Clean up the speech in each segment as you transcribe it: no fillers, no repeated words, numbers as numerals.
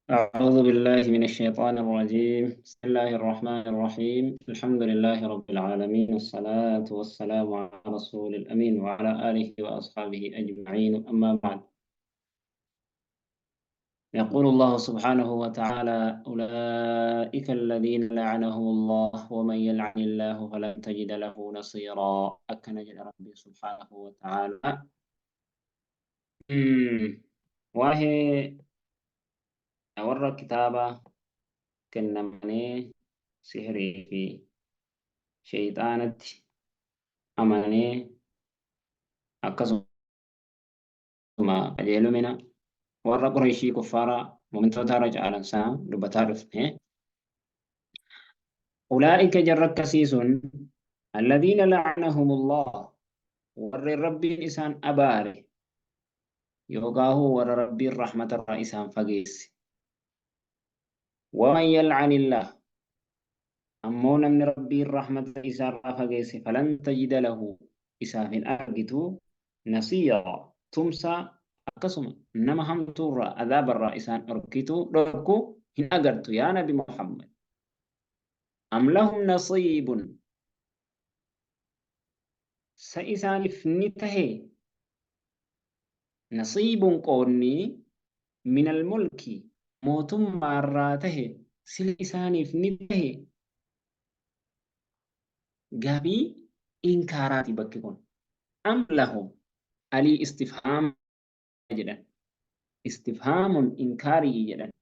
أعوذ بالله من الشيطان الرجيم. بسم الله الرحمن الرحيم. الحمد لله رب العالمين، والصلاة والسلام على رسول الأمين وعلى آله وأصحابه أجمعين، أما بعد. يقول الله سبحانه وتعالى: أولئك الذين لعنهم الله ومن يلعن الله فلن تجد له نصيرا. أكنجد ربي سبحانه وتعالى. وهي أورى كتابة كنمني سحري في شيطانة amanee akkasuma qajeelumina warra Qurayshii kuffaaraa mu'mintoota irra caalan sana dubbataa dhufne. Ulaa'ika jarra akkasii sun alladhiina la'anahumullah, warri rabbiin isaan abaare yookaan warra rabbiin rahmatarraa isaan fageesse. Waman yal'anillah, ammoo namni rabbiin rahmata isaarraa fageesse falan tajida lahu, isaaf hin argitu nasiira, tumsaa akkasuma nama hamtuurraa adaabarraa isaan dhorku hin agartu yaa nabi Muhammad. Am lahum nasiibun, sa isaaniif ni tahe nasiibun qoonni minal mulki, mootummaarraa tahe sila isaaniif ni tahe. Gaabii inkaaraati bakki kun. Am lahum alii istifhaam jedhan, istifhaamun inkaarii jedhan.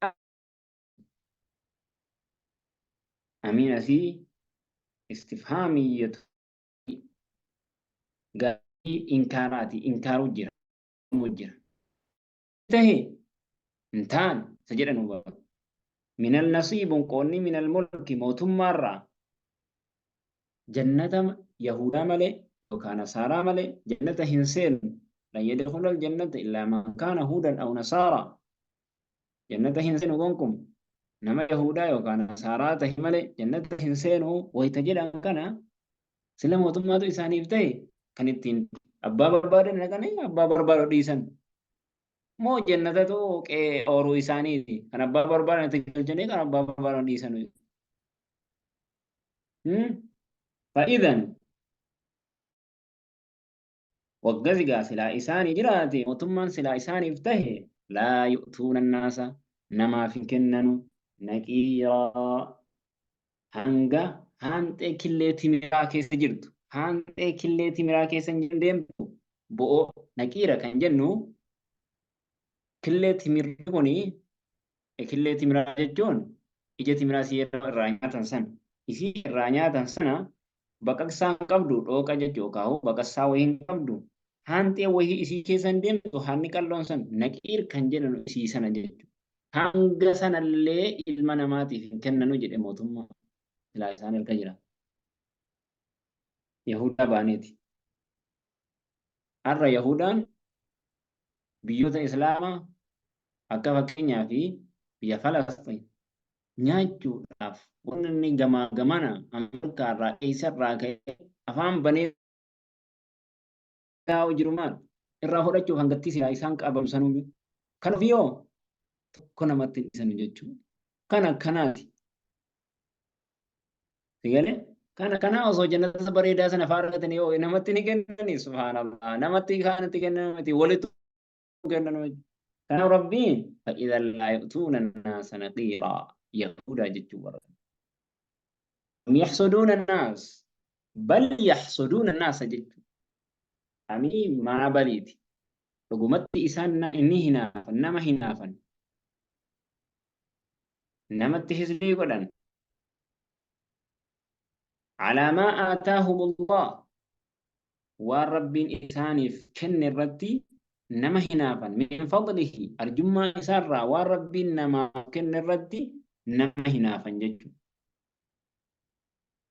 Amiina fi istifhaamiyyatu gaabii inkaaraati, inkaaruu jira. Tahe hin taane isa jedhan hubatu. Minal nasiibun qoonni minal mulki, mootummaarraa jannata Yahudaa malee yookaan Nasaaraa malee jannata hin seenu. lan yadkhula aljannata illaa man kaana huudan aw nasaaraa. Jannata hin seenu gonkum nama Yahudaa yookaan Nasaaraa tahe malee jannata hin seenu wayita jedhan kana sila mootummaatu isaaniif ta'e kan ittiin abbaa barbaadan dhaqanii abbaa barbaadu dhiisan. Moo jannatatu ooruu isaaniiti kan abbaa barbaadan itti galchanii kan abbaa barbaadan dhiisan. Fa'idan waggazigaa silaa isaanii jiraate mootummaan silaa isaaniif tahe laa yu'tuuna annaasa, namaaf hin kennanu naqiiraa, hanga haanxee killee timiraa keessa jirtu. Haanxee killee timiraa keessa hin deemtu bo'oo naqiira kan jennu. Killee timiraa kuni, killee timiraa jechuun ija timiraa isii irraa nyaatan sana. Isii irraa nyaatan sana baqaqsaa hin qabdu, dhooqa jechuu yookaan baqaqsaa wayii hin qabdu. Haanxee wayii isii keessa hin deemtu, haanni qalloon sana naqiir kan jedhamu isii sana jechuudha. Hanga sanallee ilma namaatiif hin kennanu jedhe mootummaa. Silaa isaan erga jira. Yahudaa baaneeti. Har'a Yahudaan biyyoota Islaamaa akka fakkeenyaa fi biyya Falastiin nyaachuudhaaf wanni inni gamaa gamana Ameerikaa irraa eessarraa ka'ee afaan banee jirumaan irraa fudhachuuf hangattii silaa isaan qabamu sanuu kan ofiyyoo tokko namatti hin dhiisanu jechuudha. Kana kanaati. Sigalee kana kanaa osoo jannata bareedaa sana faarratanii yoo namatti ni kennanii subhaanallah, namatti kaanatti kennamati walitti kennanu. Kanaaf rabbiin fa'idhan laa yu'tuuna annaasa naqiiraa, Yahudaa jechuu barbaada. Yaxsuduuna annaas, bal yaxsuduuna annaasa jechuu. Amii maana baliiti. Dhugumatti isaan inni hinaafan, nama hinaafan. Namatti hisbii godhan. Alaa maa aataahumullah, waan rabbiin isaaniif kenne irratti nama hinaafan. Min fadlihi, arjummaa isaarraa waan rabbiin namaaf kenne irratti nama hinaafan jechuudha.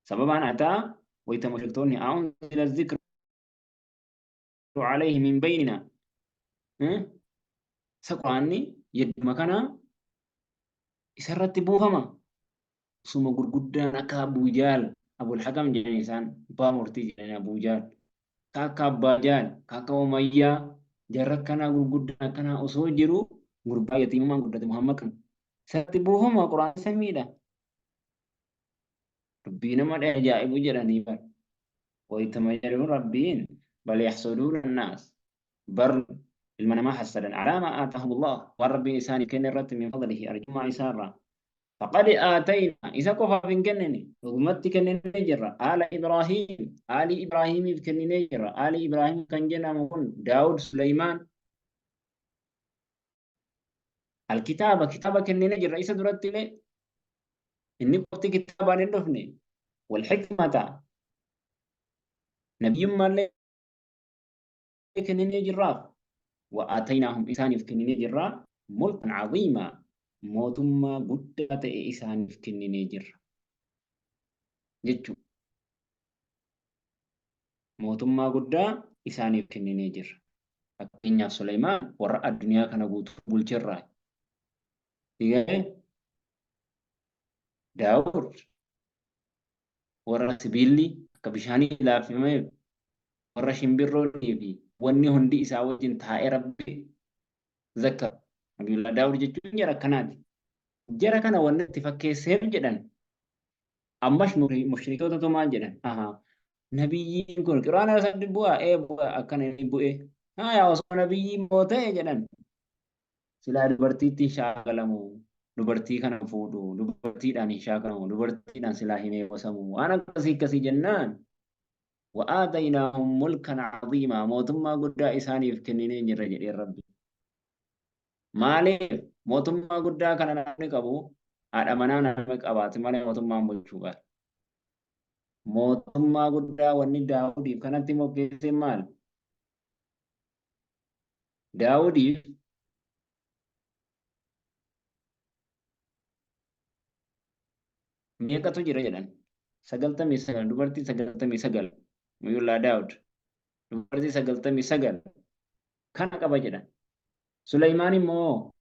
Sababaan ataa wayita mushriktoonni a'uunzila zikru alayhi min baynina. Isa quraanni yedduma kana isarratti buufama. Suma gurguddaan akka Abuu Jahl, Abul Hakam jedhanii isaan abbaa murtii jedhanii Abuu Jahl, akka Abbaa Jahl, akka Umayyaa, jarra akkanaa gurguddaan akkanaa osoo jiru gurbaa yatiimumaan guddate Muhammad kan ستبوهما قرآن سميدا ربنا ما أجائب جراني بر ويتمجرون ربين بل يحسدون الناس بر المنا ما حسدا على ما آتاهم الله وربي إنسان كن الرت من فضله أرجو ما إسارة فقد آتينا إذا كفى من كنني رغمت كنني نجرة آل إبراهيم كنني نجرة آل إبراهيم كان جنا مكون داود سليمان الكتابة كتابة كنني نجرة إذا درت لي إني قلت كتابة ندفني والحكمة نبي ما كنني نجرة وآتيناهم إنسان كنني نجرة ملكا عظيما موتما قدة إنسان كنني نجرة جتشو mootummaa guddaa isaaniif kenninee jirra. Fakkeenyaaf Suleymaan warra addunyaa kana guutuu bulcherraa. Digee Daawud warra sibiilli akka bishaanii laaffameef warra shimbirroonnii fi wanni hundi isaa wajjin taa'ee rabbi zakkaru. Nabiyullaa Daawud jechuun jara akkanaati. Jara kana wanni itti fakkeesseef jedhan ammas mushrikootatu maal jedhan? Nabiyyiin kun quraana irratti bu'aa bu'aa akkana inni bu'e. Yaa osoo nabiyyiin ta'e jedhan silaa dubartiitti shaakalamu dubartii kana fuudhu dubartiidhaan hin shaakalamu dubartiidhaan silaa hin eebbisamu waan akkasii jennaan wa'aataynahum mulkan caziimaa mootummaa guddaa isaaniif kenninee jirra jedhee rabbi. Maaliif mootummaa guddaa kana namni qabu haadha manaa nama qabaate malee mootummaan bulchuu baala. Mootummaa guddaa wanni Daawudiif kanatti moggeesse maal? Daawudiif meeqatu jira jedhan? 99 dubartii 99 Nabiyullaa Daawud dubartii 99 kana qaba jedhan. Suleymaan immoo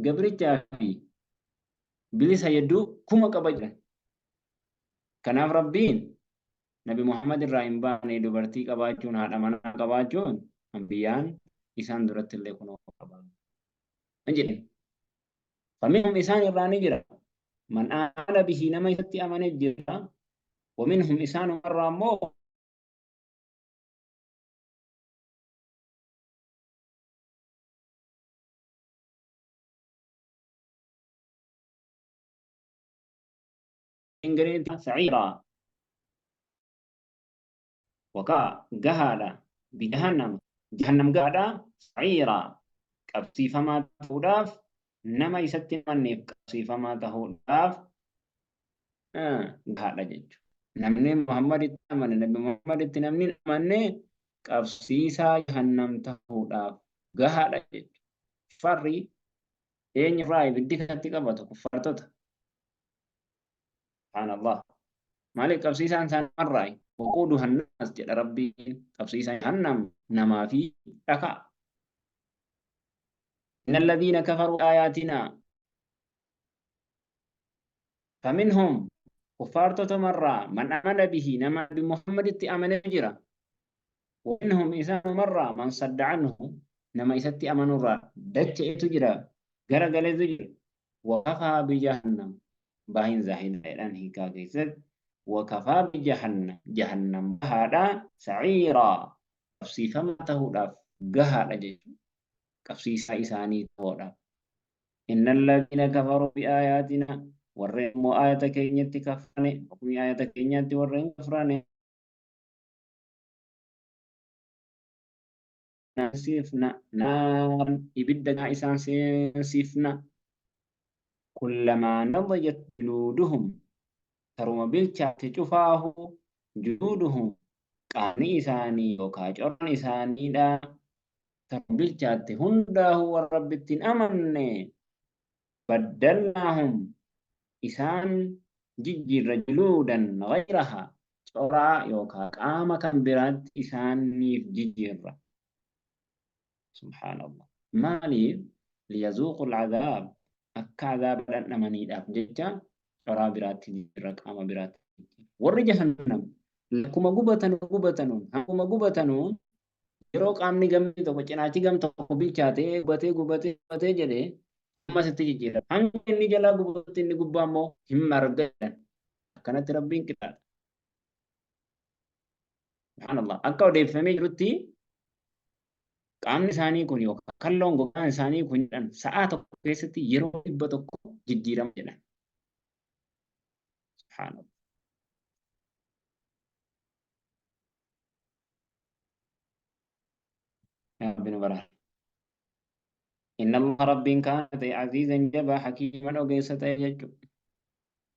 gabrichaa fi bilisa hedduu 1000 qaba jedhan. Kanaaf rabbiin Nabi Muhammad irraa hin baane dubartii qabaachuun haadha manaa qabaachuun anbiyaan isaan duratti illee kunoo qaban. Anjini. Faminhum isaan irraa ni jira. Man aamana bihi nama isatti amane jira. Waminhum isaan irraa immoo إنجريت سعيرا وكا جهالا بجهنم جهنم قاعدة سعيرا قبسي فما تهوداف نما يستي مني قبسي فما تهوداف جهالا جيج نمني محمد التامن نبي محمد التنمني مني قبسي سا جهنم تهوداف جهالا جيج فري إين راي بدك تتقبض كفرتها سبحان الله مالك قبسيسان سان مرّاي وقودها الناس جل ربي قبسيسان جهنم نما في ركع إن الذين كفروا آياتنا فمنهم كفار مرة من آمن به نما بمحمد آمن جرا ومنهم إنسان مرة من صد عنه نما إسات آمن را دج تجرا غرغل تجرا وكفى بجهنم باين زاهين الآن هيكا كيسد وكفى بجهنم جهنم هذا سعيرا قبسي فما تهودا قهر أجج قبسي سايساني تهودا إن الذين كفروا بآياتنا ورهم آية كينيت كفراني وكم آية كينيت ورهم كفراني سيفنا نار إبدا إسان سيفنا كلما نضجت جلودهم ترم بالشات شفاه جلودهم قاني إساني وكاجرن إساني دا ترم بالشات هنده والرب أمني بدلناهم إسان ججر جلودا غيرها شرا يوكا قام كان براد إسان نيف ججر سبحان الله مالي ليذوقوا العذاب akka azaaba dhandhamaniidhaaf jecha coraa biraatti jijjiirra qaama biraatti. Warri jahannam akkuma gubatanuun yeroo qaamni gamni tokko cinaachi gam tokko bilchaatee gubatee jedhee amma sitti jijjiirama. Hanga inni jalaa gubuutti inni gubbaa immoo hin margan. Akkanatti rabbiin qixaadha. Subhaanallah. Akka odeeffamee jirutti qaamni isaanii kun yookaan kalloon gogaan isaanii kun jedhan sa'aa tokko keessatti yeroo 100 jijjiirama jedhan. Subhaanallah. Yaa Rabbi nu baraara. Inna Allah rabbiin kaana ta'e aziizan jabaa hakiiman ogeessa ta'e jechuudha.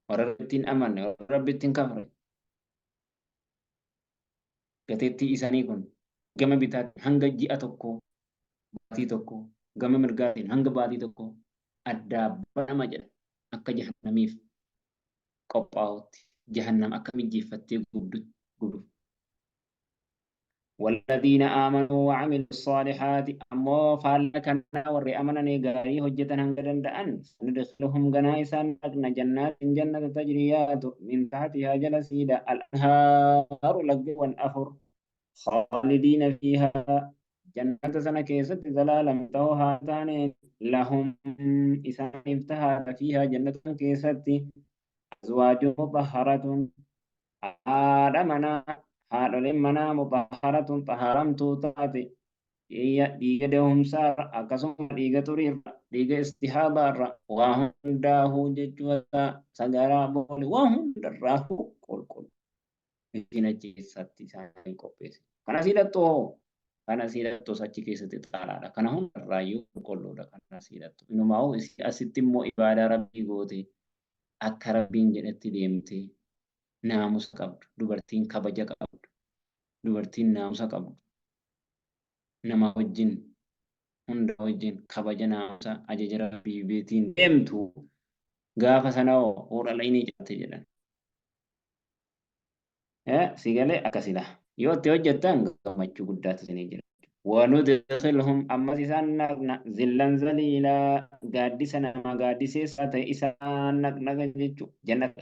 Warra rabbiin amanne warra rabbiin kafre. Gateettii isaanii kun gama bitaatiin hanga ji'a tokko baatii tokko gama mirgaatiin hanga baatii tokko addaa banama jedha akka jahannamiif qophaa'utti jahannam akka mijjeeffattee gubduuf. والذين آمنوا وعملوا الصالحات أمو فالكنا وري أمنا نيغاري هجتنا هنگدن دأن ندخلهم جنائسا أغنى جنات جنة تجريات من تحتها جلسيدا الأنهار لقب والأفر خالدين فيها جنة سنة كيست زلالا توها تاني لهم إسان افتها فيها جنة كيست أزواج مطهرة آدمنا haadholeen manaa mutahharatun xahaaramtuu taate dhiiga dahumsaarra akkasuma dhiiga xuriirra dhiiga istihaabaarra waa hundaahuu jechuudha sagaraa boole waa hundarraahuu qulqullu miskiina keessatti isaanii qopheesse. Kana siidhattu hoo kana siidhattu achi keessatti xaaraadha. Kana hundarraayyuu qulqulluudha kana siidhattu. Inumaa hoo asitti immoo ibaadaa rabbii goote akka rabbiin jedhetti deemte naamusa qabdu dubartiin kabaja qabdu dubartiin naamusa qabdu nama wajjin hunda wajjin kabaja naamusa ajaja rabbii beetiin deemtu gaafa sana hoora laynii jaatte jedhan sigalee akkasila yoo itti hojjettan gammachuu guddaatu isinii jira. وندخلهم أما إسان نقنا ذلا ذليلا قادسا ما قادسا إسان نقنا جنة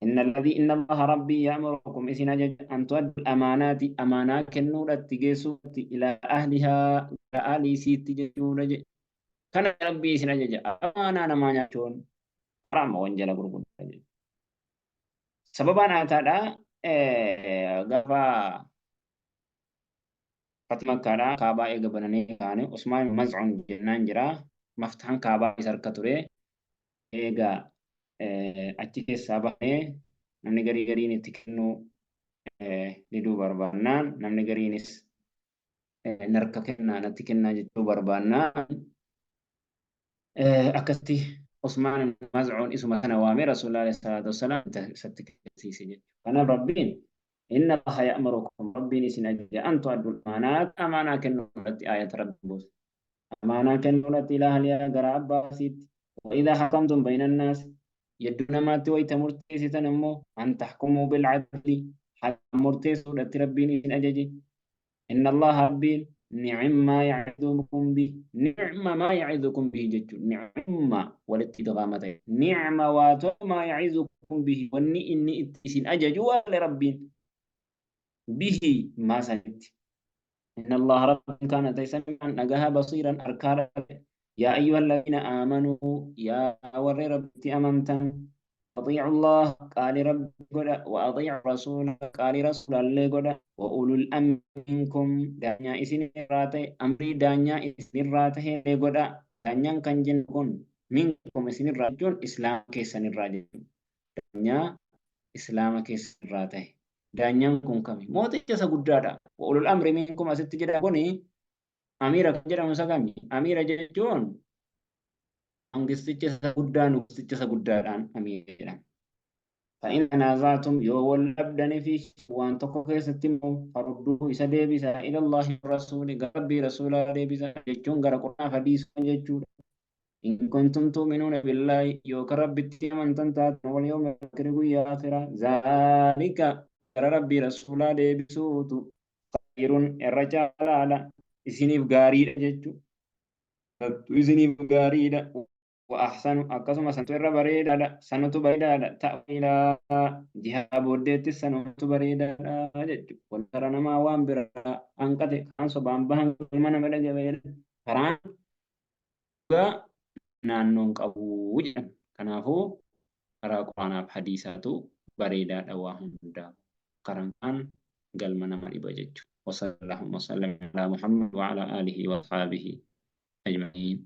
إن الله ربي يأمركم إسنا أن تؤدوا الأمانات أمانات كنورة تجسوت إلى أهلها إلى أهلي سيت ججورة كان ربي إسنا جج أمانة ما نشون حرام وانجلا بربون سببنا هذا غفا فاطمة كارا كابا إيجابناني كانه عثمان مزعون جنان جرا مفتاحن كابا يسركتوري إيجا achi keessaa bahee namni gariin itti kennu diduu barbaannaan namni gariinis narka kennaa natti kennaa jechuu barbaannaan akkasitti Usmaan Mazcuun isuma kana waamee Rasuulullah alayhi salaatu wassalaam isatti kennisiise jechuudha. Kanaaf Rabbiin inna Allaha ya'murukum Rabbiin isin ajaja an tu'addul amaanaat amaanaa kennuu irratti aayata Rabbi buuse. Amaanaa kennuu irratti ilaa haliyaa gara abbaasiitti وإذا حكمتم بين الناس يدنا ما تويت مرتيسة نمو أن تحكموا بالعدل حتى مرتيس ربين إن أججي إن الله ربين نعم ما يعظكم به نعم ما يعظكم به جج نعم والاتدغامة نعم واتو ما يعظكم به واني إني اتسين أججوا لربين به ما سنت إن الله رب كان تيسمعا نجاها بصيرا أركانا يا أيها الذين آمنوا يا ور ربتي أمنتم أطيعوا الله قال رب قد وأطيع الرسول قال رسول الله قد وأولو الأمر منكم دانيا إسن راتي أمري دانيا إسن راتي قد دانيا كان جنكم منكم إسن راتون إسلام كيسن الراجل دانيا إسلام كيسن راتي دانيا كن كمي موتي جسا قدادا وأولو الأمر منكم أست جدا كوني أميرا كجرا مساكمي أميرا جون أنجستيجا سجودان وستيجا سجودان أميرا فإن تنازعتم يو الأبدان فيه وأن تقوى ستمو فردوه إسا بيسا إلى الله والرسول قربي رسول بيسا جون غرا قرآن حديث جون إن كنتم تؤمنون بالله يو كرب التيمن تنتات واليوم الآخر يا آخرة ذلك ربي رسول بيسوت خير الرجال على إسنيف غاريد جتو إسنيف غاريد وأحسن أقسم سنتو بريد على سنتو بريد على تأويلا جهة بودت سنتو بريد على جتو والترى ما وان برا أنكت كان صبام بهن من بلغ بير فران naannoon qabu jedhan. Kanaafuu karaa quraanaaf hadiisaatu bareedaadha waa hundaa. Karaan kaan galma nama dhiba jechuudha. Wasallallaahu wasallam ala Muhammad wa ala alihi wa ashabihi ajma'iin.